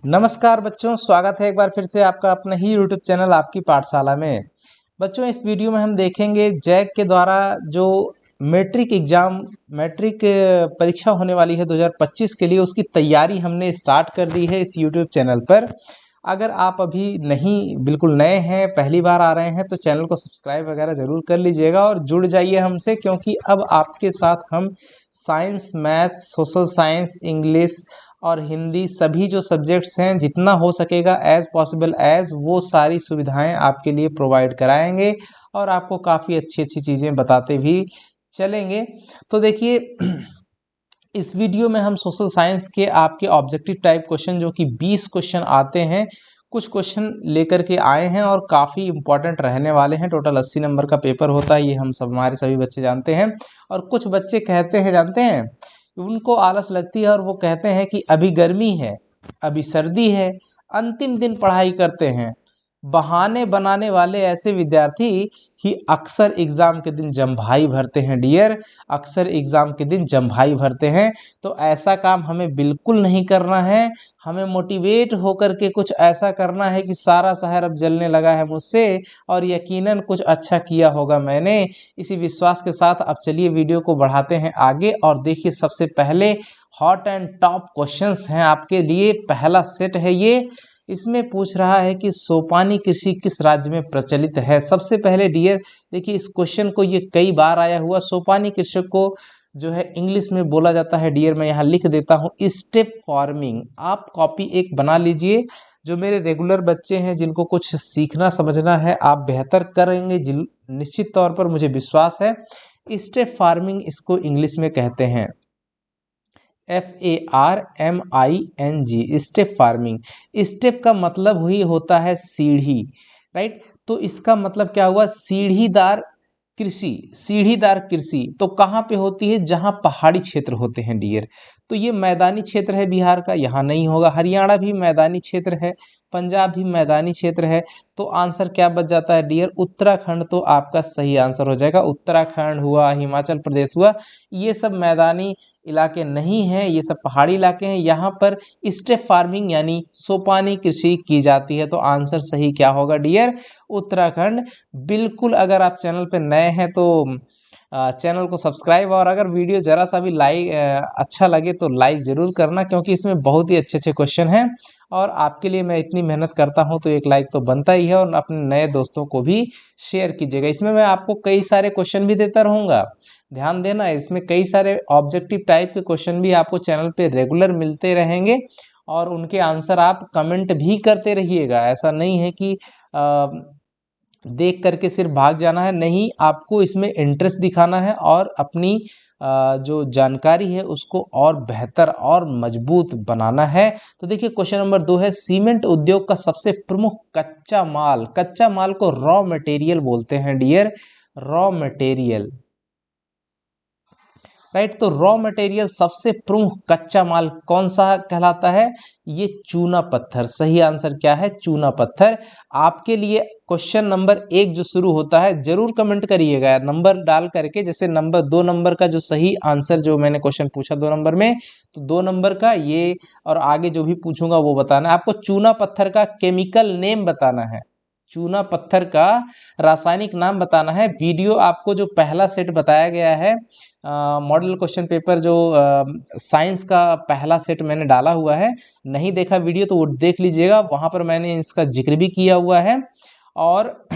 नमस्कार बच्चों, स्वागत है एक बार फिर से आपका अपना ही यूट्यूब चैनल आपकी पाठशाला में। बच्चों, इस वीडियो में हम देखेंगे जैक के द्वारा जो मैट्रिक परीक्षा होने वाली है 2025 के लिए, उसकी तैयारी हमने स्टार्ट कर दी है इस यूट्यूब चैनल पर। अगर आप अभी बिल्कुल नए हैं, पहली बार आ रहे हैं, तो चैनल को सब्सक्राइब वगैरह ज़रूर कर लीजिएगा और जुड़ जाइए हमसे, क्योंकि अब आपके साथ हम science, math, social science, English और हिंदी सभी जो सब्जेक्ट्स हैं, जितना हो सकेगा एज पॉसिबल एज वो सारी सुविधाएं आपके लिए प्रोवाइड कराएंगे और आपको काफ़ी अच्छी अच्छी चीज़ें बताते भी चलेंगे। तो देखिए, इस वीडियो में हम सोशल साइंस के आपके ऑब्जेक्टिव टाइप क्वेश्चन, जो कि 20 क्वेश्चन आते हैं, कुछ क्वेश्चन लेकर के आए हैं और काफ़ी इंपॉर्टेंट रहने वाले हैं। टोटल 80 नंबर का पेपर होता है, ये हम सब हमारे सभी बच्चे जानते हैं। और कुछ बच्चे कहते हैं, जानते हैं, उनको आलस लगती है और वो कहते हैं कि अभी गर्मी है, अभी सर्दी है, अंतिम दिन पढ़ाई करते हैं। बहाने बनाने वाले ऐसे विद्यार्थी ही अक्सर एग्ज़ाम के दिन जम्भाई भरते हैं डियर, अक्सर एग्ज़ाम के दिन जम्भाई भरते हैं। तो ऐसा काम हमें बिल्कुल नहीं करना है। हमें मोटिवेट होकर के कुछ ऐसा करना है कि सारा शहर अब जलने लगा है मुझसे और यकीनन कुछ अच्छा किया होगा मैंने। इसी विश्वास के साथ अब चलिए वीडियो को बढ़ाते हैं आगे और देखिए, सबसे पहले हॉट एंड टॉप क्वेश्चंस हैं आपके लिए। पहला सेट है ये, इसमें पूछ रहा है कि सोपानी कृषि किस राज्य में प्रचलित है। सबसे पहले डियर देखिए, इस क्वेश्चन को ये कई बार आया हुआ। सोपानी कृषि को जो है इंग्लिश में बोला जाता है डियर, मैं यहाँ लिख देता हूँ, स्टेप फार्मिंग। आप कॉपी एक बना लीजिए। जो मेरे रेगुलर बच्चे हैं, जिनको कुछ सीखना समझना है, आप बेहतर करेंगे निश्चित तौर पर, मुझे विश्वास है। स्टेप फार्मिंग इसको इंग्लिश में कहते हैं, FARMING, स्टेप फार्मिंग। स्टेप का मतलब ही होता है सीढ़ी, राइट। तो इसका मतलब क्या हुआ, सीढ़ीदार कृषि। सीढ़ीदार कृषि तो कहाँ पे होती है, जहाँ पहाड़ी क्षेत्र होते हैं डियर। तो ये मैदानी क्षेत्र है बिहार का, यहाँ नहीं होगा। हरियाणा भी मैदानी क्षेत्र है, पंजाब भी मैदानी क्षेत्र है। तो आंसर क्या बच जाता है डियर, उत्तराखंड तो आपका सही आंसर हो जाएगा। उत्तराखंड हुआ, हिमाचल प्रदेश हुआ, ये सब मैदानी इलाके नहीं हैं, ये सब पहाड़ी इलाके हैं। यहाँ पर स्टेप फार्मिंग यानी सोपानी कृषि की जाती है। तो आंसर सही क्या होगा डियर, उत्तराखंड। बिल्कुल, अगर आप चैनल पे नए हैं तो चैनल को सब्सक्राइब, और अगर वीडियो ज़रा सा भी अच्छा लगे तो लाइक ज़रूर करना, क्योंकि इसमें बहुत ही अच्छे अच्छे क्वेश्चन हैं और आपके लिए मैं इतनी मेहनत करता हूं तो एक लाइक तो बनता ही है। और अपने नए दोस्तों को भी शेयर कीजिएगा। इसमें मैं आपको कई सारे क्वेश्चन भी देता रहूँगा, ध्यान देना। इसमें कई सारे ऑब्जेक्टिव टाइप के क्वेश्चन भी आपको चैनल पे रेगुलर मिलते रहेंगे और उनके आंसर आप कमेंट भी करते रहिएगा। ऐसा नहीं है कि देख करके सिर्फ भाग जाना है, नहीं, आपको इसमें इंटरेस्ट दिखाना है और अपनी जो जानकारी है उसको और बेहतर और मजबूत बनाना है। तो देखिए, क्वेश्चन नंबर 2 है, सीमेंट उद्योग का सबसे प्रमुख कच्चा माल को रॉ मटेरियल बोलते हैं डियर, रॉ मटेरियल, राइट। तो रॉ मटेरियल सबसे प्रमुख कच्चा माल कौन सा कहलाता है, ये चूना पत्थर। सही आंसर क्या है, चूना पत्थर। आपके लिए क्वेश्चन नंबर 1 जो शुरू होता है, जरूर कमेंट करिएगा नंबर डाल करके। जैसे नंबर 2 नंबर का जो सही आंसर, जो मैंने क्वेश्चन पूछा 2 नंबर में, तो 2 नंबर का ये, और आगे जो भी पूछूंगा वो बताना है आपको। चूना पत्थर का केमिकल नेम बताना है, चूना पत्थर का रासायनिक नाम बताना है। वीडियो आपको जो पहला सेट बताया गया है, मॉडल क्वेश्चन पेपर जो साइंस का पहला सेट मैंने डाला हुआ है, नहीं देखा वीडियो तो वो देख लीजिएगा, वहाँ पर मैंने इसका जिक्र भी किया हुआ है। और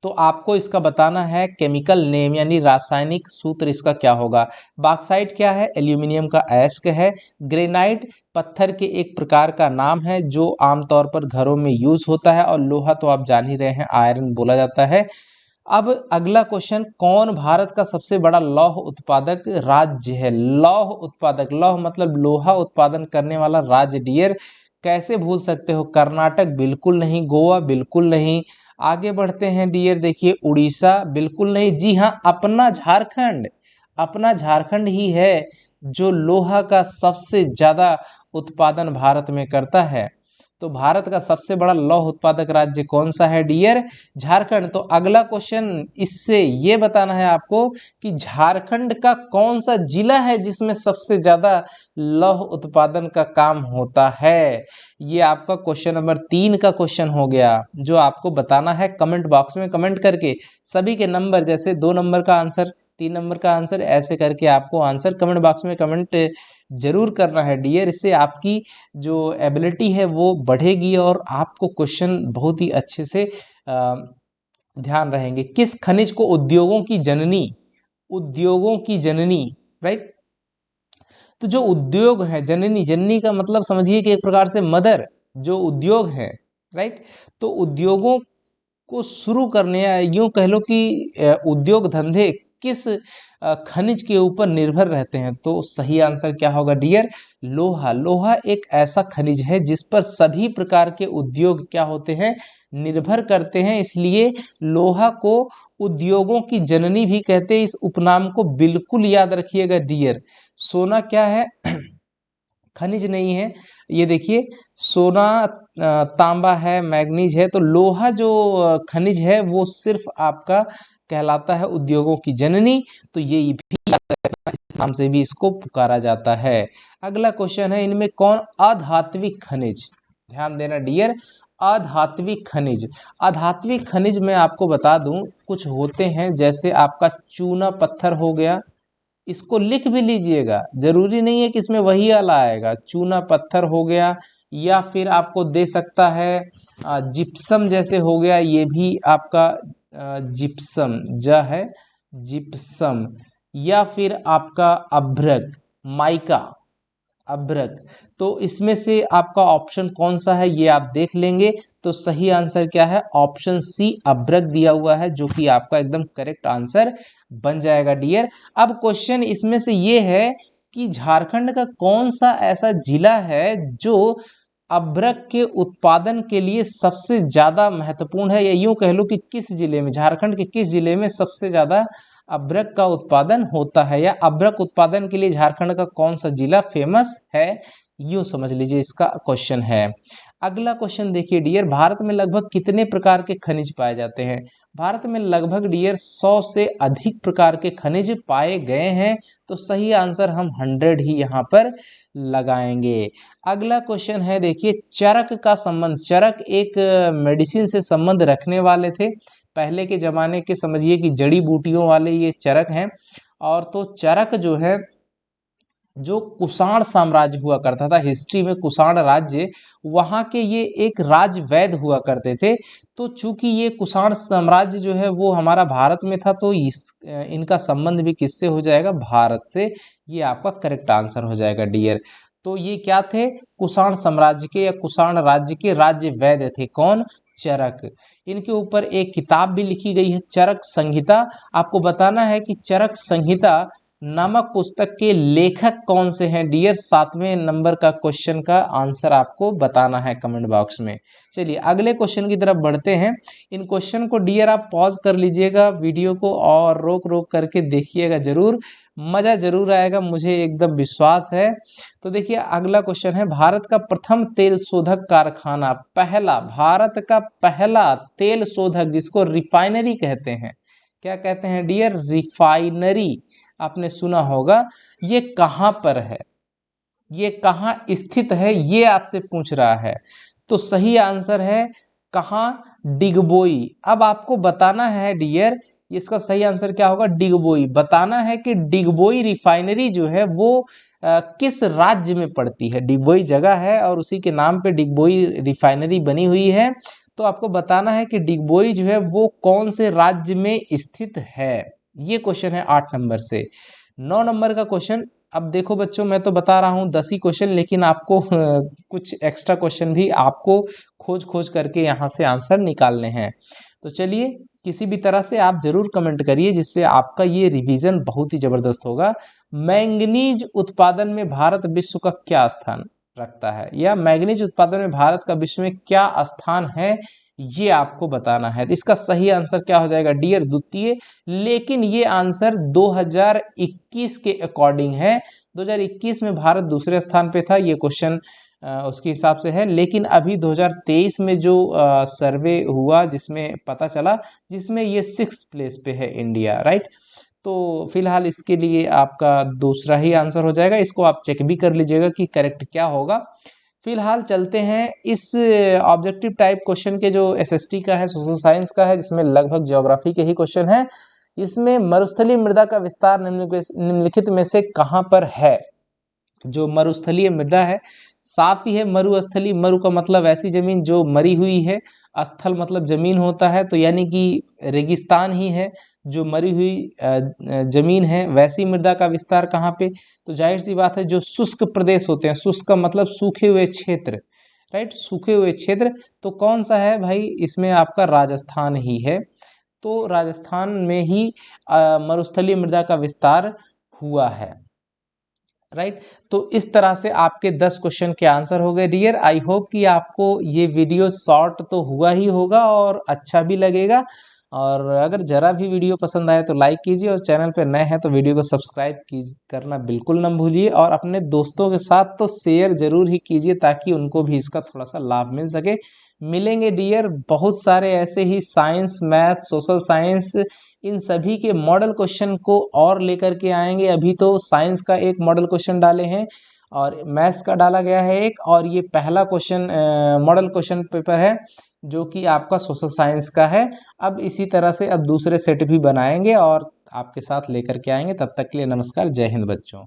तो आपको इसका बताना है केमिकल नेम यानी रासायनिक सूत्र इसका क्या होगा। बॉक्साइट क्या है, एल्यूमिनियम का अयस्क है। ग्रेनाइट पत्थर के एक प्रकार का नाम है जो आमतौर पर घरों में यूज होता है। और लोहा तो आप जान ही रहे हैं, आयरन बोला जाता है। अब अगला क्वेश्चन, कौन भारत का सबसे बड़ा लौह उत्पादक राज्य है। लौह उत्पादक, लौह मतलब लोहा उत्पादन करने वाला राज्य डियर, कैसे भूल सकते हो, कर्नाटक बिल्कुल नहीं, गोवा बिल्कुल नहीं। आगे बढ़ते हैं डियर, देखिए, उड़ीसा बिल्कुल नहीं। जी हाँ, अपना झारखंड, अपना झारखंड ही है जो लोहा का सबसे ज्यादा उत्पादन भारत में करता है। तो भारत का सबसे बड़ा लौह उत्पादक राज्य कौन सा है डियर? झारखंड। तो अगला क्वेश्चन इससे ये बताना है आपको कि झारखंड का कौन सा जिला है जिसमें सबसे ज्यादा लौह उत्पादन का काम होता है। ये आपका क्वेश्चन नंबर 3 का क्वेश्चन हो गया, जो आपको बताना है कमेंट बॉक्स में कमेंट करके। सभी के नंबर, जैसे 2 नंबर का आंसर, 3 नंबर का आंसर, ऐसे करके आपको आंसर कमेंट बॉक्स में कमेंट जरूर करना है डियर। इससे आपकी जो एबिलिटी है वो बढ़ेगी और आपको क्वेश्चन बहुत ही अच्छे से ध्यान रहेंगे। किस खनिज को उद्योगों की जननी, राइट? तो जो उद्योग है, जननी, जननी का मतलब समझिए कि एक प्रकार से मदर, जो उद्योग है, राइट? तो उद्योगों को शुरू करने, या यूं कह लो कि उद्योग धंधे किस खनिज के ऊपर निर्भर रहते हैं। तो सही आंसर क्या होगा डियर? लोहा। लोहा एक ऐसा खनिज है जिस पर सभी प्रकार के उद्योग क्या होते हैं? निर्भर करते हैं। इसलिए लोहा को उद्योगों की जननी भी कहते हैं। इस उपनाम को बिल्कुल याद रखिएगा डियर। सोना क्या है? खनिज नहीं है। ये देखिए, सोना तांबा है, मैग्नीज है। तो लोहा जो खनिज है वो सिर्फ आपका कहलाता है उद्योगों की जननी। तो ये भी याद रखना, इस नाम से भी इसको पुकारा जाता है। अगला क्वेश्चन है, इनमें कौन अधात्विक खनिज? ध्यान देना डियर, अधात्विक खनिज। अधात्विक खनिज मैं आपको बता दूं, कुछ होते हैं, जैसे आपका चूना पत्थर हो गया। इसको लिख भी लीजिएगा, जरूरी नहीं है कि इसमें वही वाला आएगा। चूना पत्थर हो गया, या फिर आपको दे सकता है जिप्सम जैसे हो गया, ये भी आपका जिप्सम जा है, जिप्सम। या फिर आपका अभ्रक, माइका, अभ्रक। तो इसमें से आपका ऑप्शन कौन सा है ये आप देख लेंगे। तो सही आंसर क्या है? ऑप्शन सी, अभ्रक दिया हुआ है, जो कि आपका एकदम करेक्ट आंसर बन जाएगा डियर। अब क्वेश्चन इसमें से ये है कि झारखंड का कौन सा ऐसा जिला है जो अभ्रक के उत्पादन के लिए सबसे ज्यादा महत्वपूर्ण है, या यूं कह लो कि किस जिले में, झारखंड के किस जिले में सबसे ज्यादा अभ्रक का उत्पादन होता है, या अभ्रक उत्पादन के लिए झारखंड का कौन सा जिला फेमस है, यूं समझ लीजिए इसका क्वेश्चन है। अगला क्वेश्चन देखिए डियर, भारत में लगभग कितने प्रकार के खनिज पाए जाते हैं? भारत में लगभग डियर 100 से अधिक प्रकार के खनिज पाए गए हैं। तो सही आंसर हम 100 ही यहाँ पर लगाएंगे। अगला क्वेश्चन है, देखिए, चरक का संबंध। चरक एक मेडिसिन से संबंध रखने वाले थे पहले के जमाने के, समझिए कि जड़ी बूटियों वाले ये चरक हैं। और तो चरक जो है, जो कुषाण साम्राज्य हुआ करता था, हिस्ट्री में कुषाण राज्य, वहां के ये एक राज वैद्य हुआ करते थे। तो चूंकि ये कुषाण साम्राज्य जो है वो हमारा भारत में था, तो इनका संबंध भी किससे हो जाएगा? भारत से। ये आपका करेक्ट आंसर हो जाएगा डियर। तो ये क्या थे? कुषाण साम्राज्य के या कुषाण राज्य के राज्य वैद्य थे। कौन? चरक। इनके ऊपर एक किताब भी लिखी गई है, चरक संहिता। आपको बताना है कि चरक संहिता नामक पुस्तक के लेखक कौन से हैं डियर। 7वें नंबर का क्वेश्चन का आंसर आपको बताना है कमेंट बॉक्स में। चलिए अगले क्वेश्चन की तरफ बढ़ते हैं। इन क्वेश्चन को डियर आप पॉज कर लीजिएगा वीडियो को, और रोक रोक करके देखिएगा जरूर, मजा जरूर आएगा, मुझे एकदम विश्वास है। तो देखिए अगला क्वेश्चन है, भारत का प्रथम तेल शोधक कारखाना, पहला, भारत का पहला तेल शोधक, जिसको रिफाइनरी कहते हैं, क्या कहते हैं डियर? रिफाइनरी। आपने सुना होगा। ये कहां पर है, ये कहां स्थित है, ये आपसे पूछ रहा है। तो सही आंसर है कहां? डिगबोई। अब आपको बताना है डियर, इसका सही आंसर क्या होगा? डिगबोई। बताना है कि डिगबोई रिफाइनरी जो है वो किस राज्य में पड़ती है। डिगबोई जगह है और उसी के नाम पे डिगबोई रिफाइनरी बनी हुई है। तो आपको बताना है कि डिगबोई जो है वो कौन से राज्य में स्थित है। ये क्वेश्चन है 8 नंबर से। 9 नंबर का क्वेश्चन, अब देखो बच्चों, मैं तो बता रहा हूँ 10 ही क्वेश्चन, लेकिन आपको कुछ एक्स्ट्रा क्वेश्चन भी आपको खोज खोज करके यहाँ से आंसर निकालने हैं। तो चलिए किसी भी तरह से आप जरूर कमेंट करिए, जिससे आपका ये रिवीजन बहुत ही जबरदस्त होगा। मैंगनीज उत्पादन में भारत विश्व का क्या स्थान रखता है, या मैंगनीज उत्पादन में भारत का विश्व में क्या स्थान है, ये आपको बताना है। इसका सही आंसर क्या हो जाएगा डियर? द्वितीय। लेकिन ये आंसर 2021 के अकॉर्डिंग है। 2021 में भारत दूसरे स्थान पे था। ये क्वेश्चन उसके हिसाब से है। लेकिन अभी 2023 में जो सर्वे हुआ जिसमें पता चला, जिसमें ये 6th प्लेस पे है इंडिया, राइट। तो फिलहाल इसके लिए आपका दूसरा ही आंसर हो जाएगा, इसको आप चेक भी कर लीजिएगा कि करेक्ट क्या होगा। फिलहाल चलते हैं इस ऑब्जेक्टिव टाइप क्वेश्चन के, जो एसएसटी का है, सोशल साइंस का है, जिसमें लगभग ज्योग्राफी के ही क्वेश्चन है। इसमें मरुस्थलीय मृदा का विस्तार निम्नलिखित में से कहाँ पर है। जो मरुस्थलीय मृदा है, साफ ही है। मरुस्थलीय, मरु का मतलब ऐसी जमीन जो मरी हुई है, स्थल मतलब जमीन होता है, तो यानी कि रेगिस्तान ही है जो मरी हुई जमीन है। वैसी मृदा का विस्तार कहाँ पे, तो जाहिर सी बात है जो शुष्क प्रदेश होते हैं, शुष्क का मतलब सूखे हुए क्षेत्र, राइट, सूखे हुए क्षेत्र। तो कौन सा है भाई, इसमें आपका राजस्थान ही है। तो राजस्थान में ही मरुस्थलीय मृदा का विस्तार हुआ है, राइट। तो इस तरह से आपके 10 क्वेश्चन के आंसर हो गए डियर। आई होप कि आपको ये वीडियो शॉर्ट तो हुआ ही होगा और अच्छा भी लगेगा। और अगर ज़रा भी वीडियो पसंद आए तो लाइक कीजिए, और चैनल पर नए हैं तो वीडियो को सब्सक्राइब करना बिल्कुल न भूलिए, और अपने दोस्तों के साथ तो शेयर ज़रूर ही कीजिए ताकि उनको भी इसका थोड़ा सा लाभ मिल सके। मिलेंगे डियर बहुत सारे ऐसे ही साइंस, मैथ, सोशल साइंस, इन सभी के मॉडल क्वेश्चन को और लेकर के आएंगे। अभी तो साइंस का एक मॉडल क्वेश्चन डाले हैं और मैथ्स का डाला गया है एक, और ये पहला क्वेश्चन मॉडल क्वेश्चन पेपर है जो कि आपका सोशल साइंस का है। अब इसी तरह से अब दूसरे सेट भी बनाएंगे और आपके साथ लेकर के आएंगे। तब तक के लिए नमस्कार, जय हिंद बच्चों।